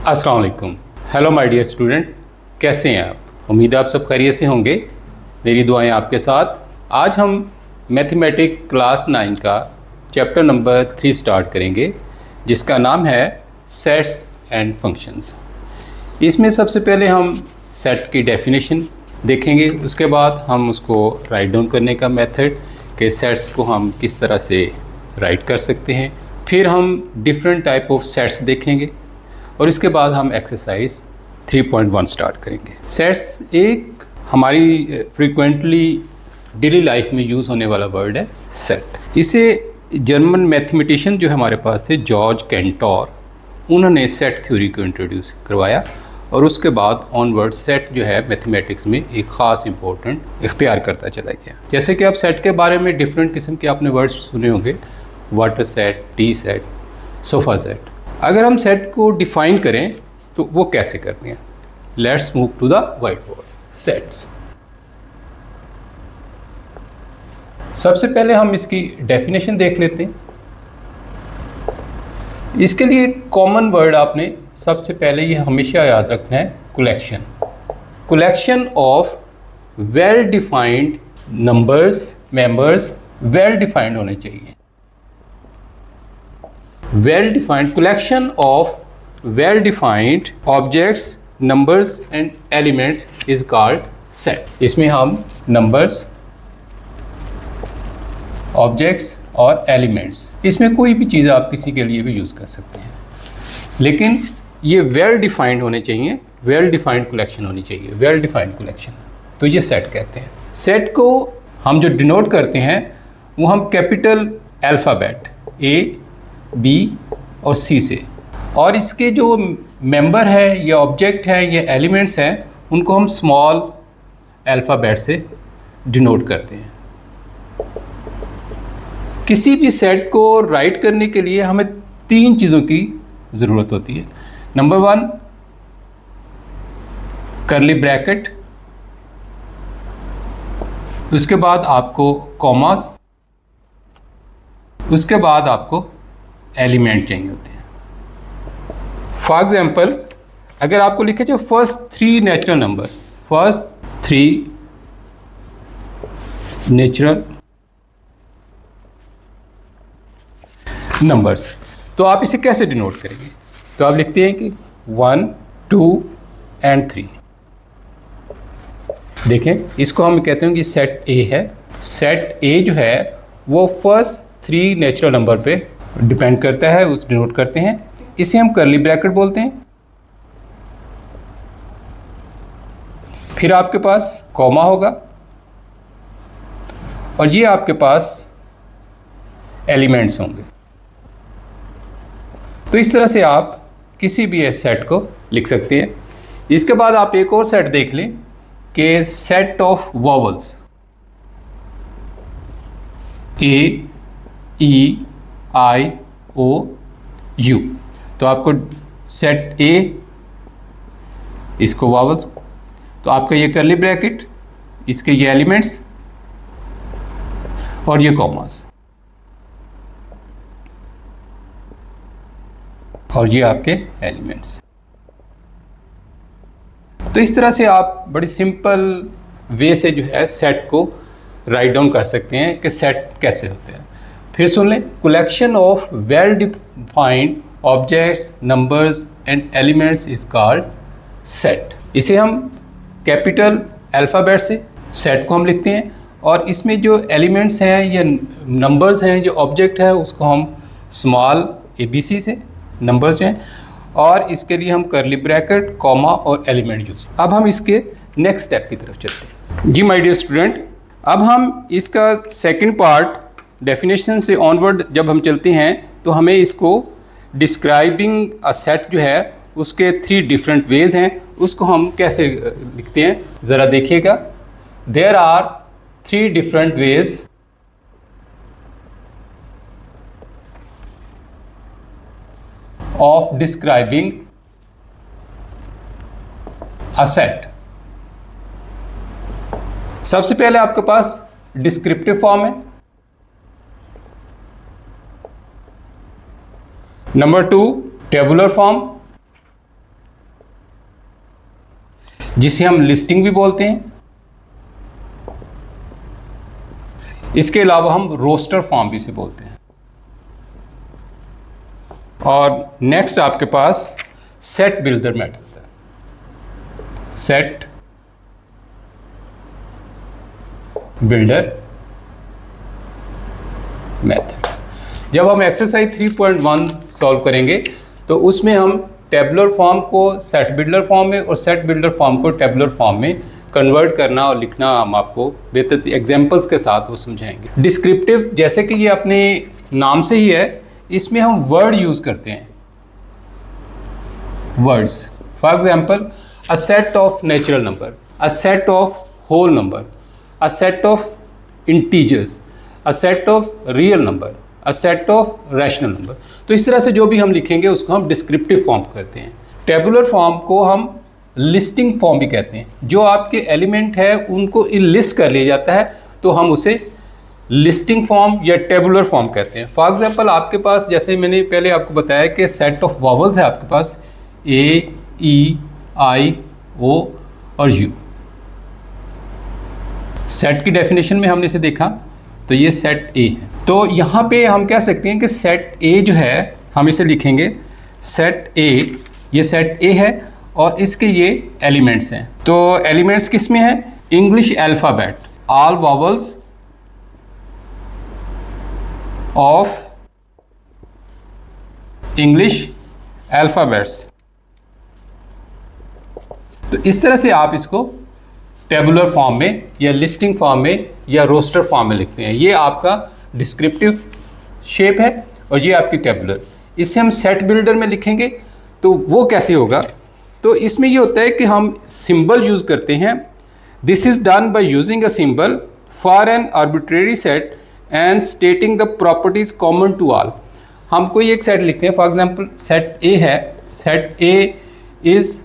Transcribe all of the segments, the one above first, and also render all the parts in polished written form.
अस्सलाम वालेकुम। Hello my dear student, कैसे हैं आप? उम्मीद है आप सब खैरियत से होंगे। मेरी दुआएं आपके साथ। आज हम मैथमेटिक क्लास 9 का चैप्टर नंबर 3 स्टार्ट करेंगे, जिसका नाम है सेट्स एंड फंक्शंस। इसमें सबसे पहले हम सेट की डेफिनेशन देखेंगे, उसके बाद हम उसको राइट डाउन करने का मेथड के सेट्स को हम किस तरह से राइट कर सकते हैं। फिर हम डिफरेंट टाइप ऑफ सेट्स देखेंगे और इसके बाद हम एक्सरसाइज 3.1 स्टार्ट करेंगे। सेट्स एक हमारी फ्रीक्वेंटली डेली लाइफ में यूज़ होने वाला वर्ड है सेट। इसे जर्मन मैथमेटिशियन जो हमारे पास थे जॉर्ज कैंटोर, उन्होंने सेट थ्योरी को इंट्रोड्यूस करवाया और उसके बाद ऑनवर्ड सेट जो है मैथमेटिक्स में एक ख़ास इंपॉर्टेंट इख्तियार करता चला गया। जैसे कि आप सेट के बारे में डिफरेंट किस्म के आपने वर्ड्स सुने होंगे, water set, T set, sofa set. अगर हम सेट को डिफाइन करें तो वो कैसे करते हैं? Let's move to the white board. Sets, सबसे पहले हम इसकी डेफिनेशन देख लेते हैं। इसके लिए कॉमन वर्ड आपने सबसे पहले ये हमेशा याद रखना है, collection. Collection of well defined numbers, members well defined होने चाहिए। well defined collection of well defined objects, numbers and elements is called set। इसमें हम numbers, objects और elements, इसमें कोई भी चीज़ आप किसी के लिए भी यूज़ कर सकते हैं, लेकिन ये well defined होने चाहिए, well defined collection होनी चाहिए, well defined collection, तो ये set कहते हैं। set को हम जो डिनोट करते हैं वो हम कैपिटल अल्फ़ाबेट A, B और C से, और इसके जो मेंबर है या ऑब्जेक्ट है या एलिमेंट्स हैं उनको हम स्मॉल अल्फ़ाबेट से डिनोट करते हैं। किसी भी सेट को राइट करने के लिए हमें 3 चीज़ों की ज़रूरत होती है। नंबर 1 कर्ली ब्रैकेट, उसके बाद आपको कॉमास, उसके बाद आपको एलिमेंट चाहिए होते हैं। फॉर एग्जाम्पल, अगर आपको लिखे जाए first 3 natural number, first 3 natural numbers, तो आप इसे कैसे डिनोट करेंगे? तो आप लिखते हैं कि 1, 2 एंड 3। देखें, इसको हम कहते हैं कि सेट ए है। सेट ए जो है वो फर्स्ट 3 नेचुरल नंबर पे डिपेंड करता है, उस डिनोट करते हैं। इसे हम कर्ली ब्रैकेट बोलते हैं। फिर आपके पास कॉमा होगा और ये आपके पास एलिमेंट्स होंगे। तो इस तरह से आप किसी भी सेट को लिख सकते हैं। इसके बाद आप एक और सेट देख लें कि set of vowels, A, E, I, O, U, तो आपको सेट ए, इसको वॉवल्स, तो आपका ये कर्ली ब्रैकेट, इसके ये एलिमेंट्स और ये कॉमास, और ये आपके एलिमेंट्स। तो इस तरह से आप बड़ी सिंपल वे से जो है सेट को राइट डाउन कर सकते हैं कि सेट कैसे होते हैं। फिर सुन लें, collection of well defined objects, numbers and elements is called set. इसे हम कैपिटल अल्फ़ाबेट से सेट को हम लिखते हैं, और इसमें जो एलिमेंट्स हैं या नंबर्स हैं, जो ऑब्जेक्ट है, उसको हम स्मॉल ABC से नंबर्स जो हैं, और इसके लिए हम कर्ली ब्रैकेट, कॉमा और एलिमेंट यूज। अब हम इसके नेक्स्ट स्टेप की तरफ चलते हैं। जी माय डियर स्टूडेंट, अब हम इसका सेकंड पार्ट डेफिनेशन से ऑनवर्ड जब हम चलते हैं तो हमें इसको डिस्क्राइबिंग अ सेट जो है उसके 3 डिफरेंट वेज हैं, उसको हम कैसे लिखते हैं ज़रा देखिएगा। There are 3 different ways of describing a set. सबसे पहले आपके पास डिस्क्रिप्टिव फॉर्म है, नंबर 2 टेबुलर फॉर्म, जिसे हम लिस्टिंग भी बोलते हैं। इसके अलावा हम रोस्टर फॉर्म भी इसे बोलते हैं। और नेक्स्ट आपके पास सेट बिल्डर मेथड है। सेट बिल्डर मेथड, जब हम एक्सरसाइज 3.1 सॉल्व करेंगे तो उसमें हम टेबुलर फॉर्म को सेट बिल्डर फॉर्म में और सेट बिल्डर फॉर्म को टेबुलर फॉर्म में कन्वर्ट करना और लिखना हम आपको बेहतर एग्जांपल्स के साथ वो समझाएंगे। डिस्क्रिप्टिव, जैसे कि ये अपने नाम से ही है, इसमें हम वर्ड यूज़ करते हैं, words. For example, a set of natural number, a set of whole number, a set of integers, a set of real number, a set of rational number. तो इस तरह से जो भी हम लिखेंगे उसको हम डिस्क्रिप्टिव फॉर्म करते हैं। टेबुलर फॉर्म को हम लिस्टिंग फॉर्म भी कहते हैं। जो आपके एलिमेंट है उनको लिस्ट कर लिया जाता है तो हम उसे लिस्टिंग फॉर्म या टेबुलर फॉर्म कहते हैं। फॉर एग्जांपल, आपके पास, जैसे मैंने पहले आपको बताया कि सेट ऑफ वॉवल्स है आपके पास ए, ई, आई, ओ और यू। सेट की डेफिनेशन में हमने इसे देखा तो ये सेट ए है। तो यहाँ पे हम कह सकते हैं कि सेट ए जो है, हम इसे लिखेंगे सेट ए, ये सेट ए है और इसके ये एलिमेंट्स हैं। तो एलिमेंट्स किस में है? English alphabet, all vowels of English alphabets. तो इस तरह से आप इसको टेबुलर फॉर्म में या लिस्टिंग फॉर्म में या रोस्टर फॉर्म में लिखते हैं। ये आपका डिस्क्रिप्टिव शेप है और ये आपकी टेबुलर। इसे हम सेट बिल्डर में लिखेंगे तो वो कैसे होगा? तो इसमें ये होता है कि हम सिंबल यूज़ करते हैं। This is done by using a symbol for an arbitrary set and stating the properties common to all. हम कोई एक सेट लिखते हैं, फॉर एग्जांपल सेट ए है, set A is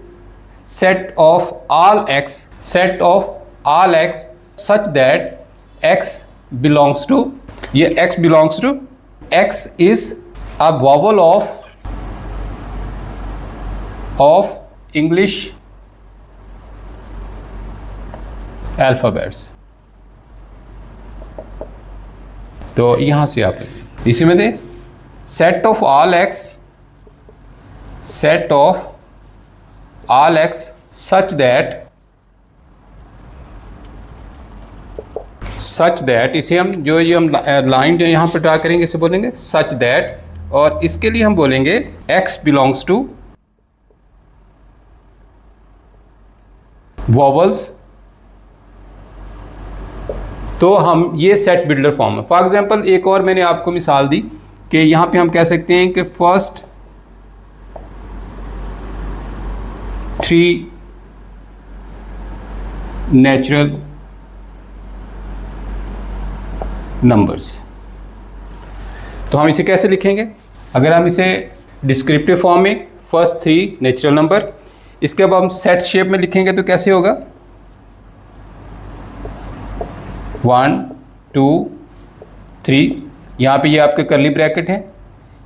set of all x, set of all x such that x belongs to, ये x belongs to, x is a vowel of English alphabets। तो यहाँ से आप इसी में दें set of all x, set of all x such that इसे हम जो ये हम लाइन जो यहाँ पर ड्रा करेंगे इसे बोलेंगे such that, और इसके लिए हम बोलेंगे x belongs to vowels। तो हम ये सेट बिल्डर फॉर्म है। फॉर एग्जांपल, एक और मैंने आपको मिसाल दी कि यहाँ पे हम कह सकते हैं कि फर्स्ट 3 नेचुरल नंबर्स। तो हम इसे कैसे लिखेंगे? अगर हम इसे डिस्क्रिप्टिव फॉर्म में फर्स्ट 3 नेचुरल नंबर, इसके बाद हम सेट शेप में लिखेंगे तो कैसे होगा? 1 2 3, यहाँ पे ये आपके कर्ली ब्रैकेट है,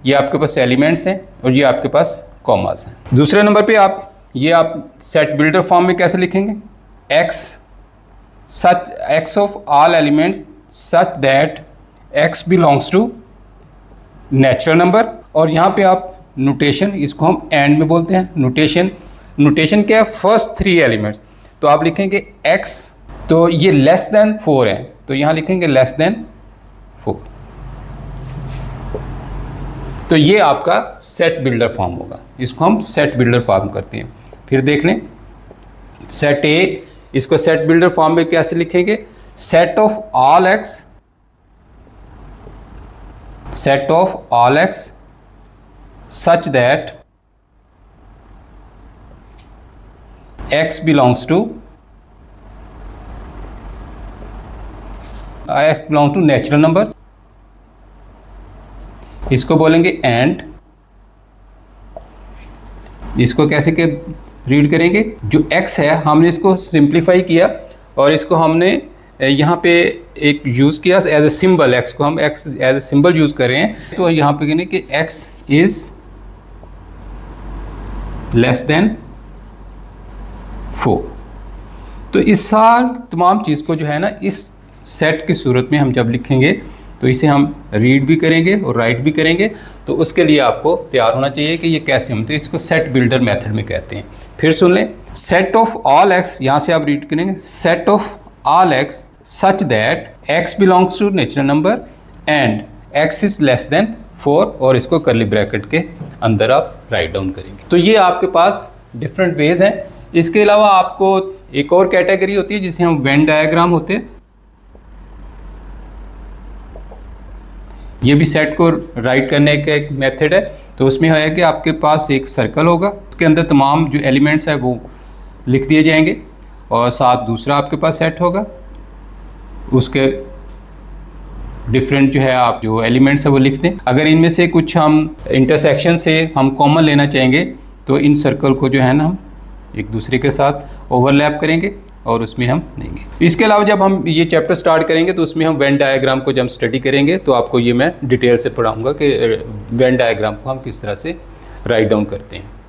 ये आपके पास एलिमेंट्स हैं और ये आपके पास कॉमास हैं। दूसरे नंबर पे आप सेट बिल्डर फॉर्म में कैसे लिखेंगे? x of all elements such that x belongs to natural number. और यहाँ पे आप नोटेशन, इसको हम एंड में बोलते हैं नोटेशन क्या है? First 3 elements. तो आप लिखेंगे x, तो ये लेस देन 4 है तो यहाँ लिखेंगे लेस देन 4। तो ये आपका सेट बिल्डर फॉर्म होगा, इसको हम सेट बिल्डर फॉर्म करते हैं। फिर देख लें सेट ए, इसको सेट बिल्डर फॉर्म में कैसे लिखेंगे? Set of all x, set of all x such that x belongs to natural number. इसको बोलेंगे एंड। इसको कैसे के रीड करेंगे? जो x है हमने इसको सिंप्लीफाई किया और इसको हमने यहाँ पे एक यूज़ किया एज ए सिंबल। x को हम x as a symbol use कर रहे हैं। तो यहाँ पे कहने कि x इज़ लेस देन 4। तो इस सार तमाम चीज़ को जो है ना इस सेट की सूरत में हम जब लिखेंगे तो इसे हम रीड भी करेंगे और राइट भी करेंगे। तो उसके लिए आपको तैयार होना चाहिए कि ये कैसे हम, तो इसको सेट बिल्डर मेथड में कहते हैं। फिर सुन लें, सेट ऑफ ऑल एक्स, यहाँ से आप रीड करेंगे set of all x such that x belongs to natural number and x is less than 4, और इसको करली ब्रैकेट के अंदर आप राइट डाउन करेंगे। तो ये आपके पास डिफरेंट वेज हैं। इसके अलावा आपको एक और कैटेगरी होती है जिसे हम वेन डायग्राम होते हैं। ये भी सेट को राइट करने का एक मेथड है। तो उसमें है कि आपके पास एक सर्कल होगा, उसके अंदर तमाम जो एलिमेंट्स है वो लिख दिए जाएंगे, और साथ दूसरा आपके पास सेट होगा, उसके डिफरेंट जो है आप जो एलिमेंट्स है वो लिख दें। अगर इनमें से कुछ हम इंटरसेक्शन से हम कॉमन लेना चाहेंगे तो इन सर्कल को जो है ना हम एक दूसरे के साथ ओवरलैप करेंगे और उसमें हम देंगे। इसके अलावा जब हम ये चैप्टर स्टार्ट करेंगे तो उसमें हम वेन डायग्राम को जब स्टडी करेंगे तो आपको ये मैं डिटेल से पढ़ाऊंगा कि वेन डायग्राम को हम किस तरह से राइट डाउन करते हैं।